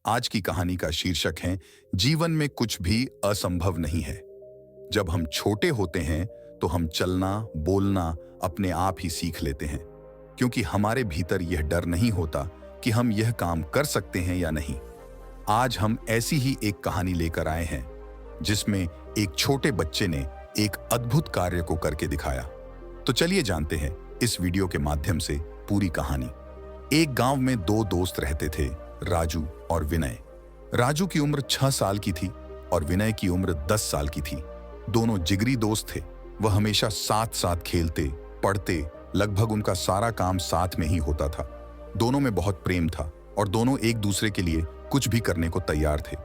आज की कहानी का शीर्षक है जीवन में कुछ भी असंभव नहीं है। जब हम छोटे होते हैं तो हम चलना, बोलना अपने आप ही सीख लेते हैं, क्योंकि हमारे भीतर यह डर नहीं होता कि हम यह काम कर सकते हैं या नहीं। आज हम ऐसी ही एक कहानी लेकर आए हैं जिसमें एक छोटे बच्चे ने एक अद्भुत कार्य को करके दिखाया। तो चलिए जानते हैं इस वीडियो के माध्यम से पूरी कहानी। एक गांव में दो दोस्त रहते थे, राजू और विनय। राजू की उम्र 6 साल की थी और विनय की उम्र 10 साल की थी। दोनों जिगरी दोस्त थे। वह हमेशा साथ साथ खेलते, पढ़ते, लगभग उनका सारा काम साथ में ही होता था। दोनों में बहुत प्रेम था और दोनों एक दूसरे के लिए कुछ भी करने को तैयार थे।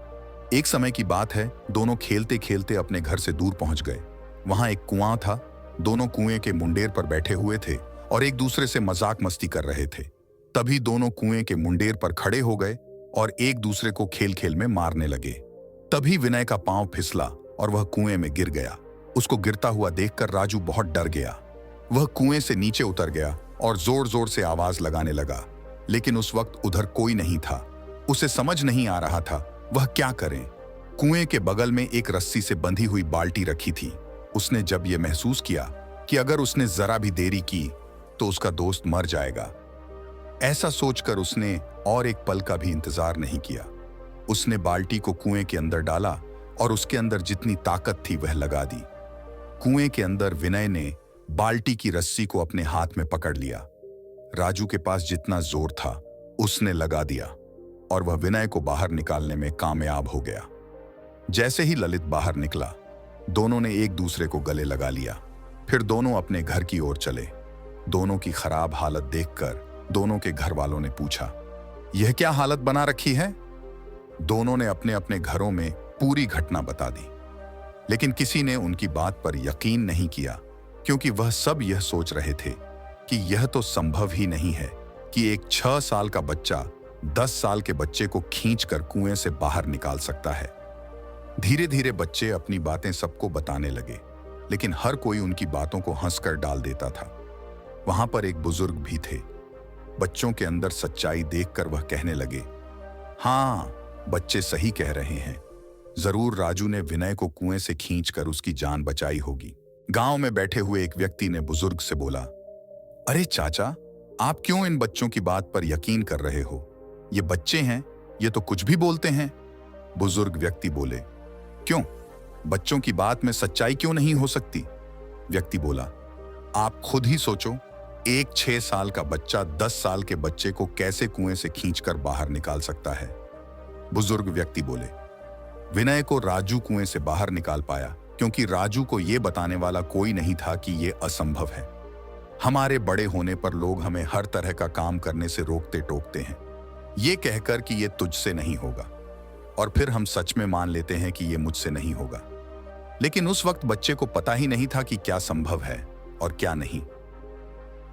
एक समय की बात है, दोनों खेलते खेलते अपने घर से दूर पहुंच गए। वहां एक कुआं था। दोनों कुएं के मुंडेर पर बैठे हुए थे और एक दूसरे से मजाक मस्ती कर रहे थे। तभी दोनों कुएं के मुंडेर पर खड़े हो गए और एक दूसरे को खेल खेल में मारने लगे। तभी विनय का पांव फिसला और वह कुएं में गिर गया। उसको गिरता हुआ देखकर राजू बहुत डर गया। वह कुएं से नीचे उतर गया और जोर जोर से आवाज लगाने लगा, लेकिन उस वक्त उधर कोई नहीं था। उसे समझ नहीं आ रहा था वह क्या करे। कुएं के बगल में एक रस्सी से बंधी हुई बाल्टी रखी थी। उसने जब यह महसूस किया कि अगर उसने जरा भी देरी की तो उसका दोस्त मर जाएगा, ऐसा सोचकर उसने और एक पल का भी इंतजार नहीं किया। उसने बाल्टी को कुएं के अंदर डाला और उसके अंदर जितनी ताकत थी वह लगा दी। कुएं के अंदर विनय ने बाल्टी की रस्सी को अपने हाथ में पकड़ लिया। राजू के पास जितना जोर था उसने लगा दिया और वह विनय को बाहर निकालने में कामयाब हो गया। जैसे ही ललित बाहर निकला, दोनों ने एक दूसरे को गले लगा लिया। फिर दोनों अपने घर की ओर चले। दोनों की खराब हालत देखकर दोनों के घर वालों ने पूछा, यह क्या हालत बना रखी है? दोनों ने अपने अपने घरों में पूरी घटना बता दी, लेकिन किसी ने उनकी बात पर यकीन नहीं किया, क्योंकि वह सब यह सोच रहे थे कि यह तो संभव ही नहीं है कि एक 6 साल का बच्चा 10 साल के बच्चे को खींचकर कुएं से बाहर निकाल सकता है। धीरे धीरे बच्चे अपनी बातें सबको बताने लगे, लेकिन हर कोई उनकी बातों को हंसकर डाल देता था। वहां पर एक बुजुर्ग भी थे। बच्चों के अंदर सच्चाई देखकर वह कहने लगे, हाँ, बच्चे सही कह रहे हैं। जरूर राजू ने विनय को कुएं से खींचकर उसकी जान बचाई होगी। गांव में बैठे हुए एक व्यक्ति ने बुजुर्ग से बोला, अरे चाचा, आप क्यों इन बच्चों की बात पर यकीन कर रहे हो? ये बच्चे हैं, ये तो कुछ भी बोलते हैं। बुजुर्ग व्यक्ति बोले, क्यों? बच्चों की बात में सच्चाई क्यों नहीं हो सकती? व्यक्ति बोला, आप खुद ही सोचो, एक 6 साल का बच्चा 10 साल के बच्चे को कैसे कुएं से खींचकर बाहर निकाल सकता है? बुजुर्ग व्यक्ति बोले, विनय को राजू कुएं से बाहर निकाल पाया, क्योंकि राजू को यह बताने वाला कोई नहीं था कि यह असंभव है। हमारे बड़े होने पर लोग हमें हर तरह का काम करने से रोकते टोकते हैं, ये कहकर कि यह तुझसे नहीं होगा, और फिर हम सच में मान लेते हैं कि यह मुझसे नहीं होगा। लेकिन उस वक्त बच्चे को पता ही नहीं था कि क्या संभव है और क्या नहीं।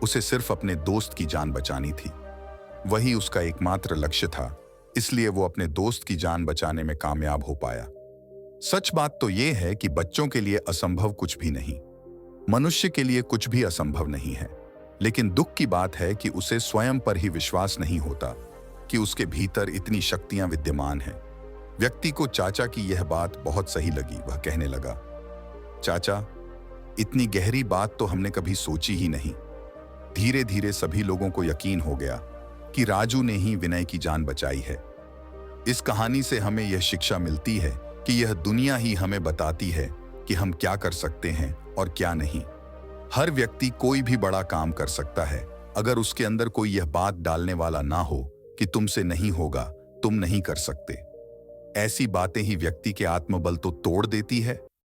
उसे सिर्फ अपने दोस्त की जान बचानी थी, वही उसका एकमात्र लक्ष्य था। इसलिए वो अपने दोस्त की जान बचाने में कामयाब हो पाया। सच बात तो यह है कि बच्चों के लिए असंभव कुछ भी नहीं, मनुष्य के लिए कुछ भी असंभव नहीं है। लेकिन दुख की बात है कि उसे स्वयं पर ही विश्वास नहीं होता कि उसके भीतर इतनी शक्तियां विद्यमान हैं। व्यक्ति को चाचा की यह बात बहुत सही लगी। वह कहने लगा, चाचा, इतनी गहरी बात तो हमने कभी सोची ही नहीं। धीरे धीरे सभी लोगों को यकीन हो गया कि राजू ने ही विनय की जान बचाई है। इस कहानी से हमें यह शिक्षा मिलती है कि यह दुनिया ही हमें बताती है कि हम क्या कर सकते हैं और क्या नहीं। हर व्यक्ति कोई भी बड़ा काम कर सकता है, अगर उसके अंदर कोई यह बात डालने वाला ना हो कि तुमसे नहीं होगा, तुम नहीं कर सकते। ऐसी बातें ही व्यक्ति के आत्मबल तो तोड़ देती है,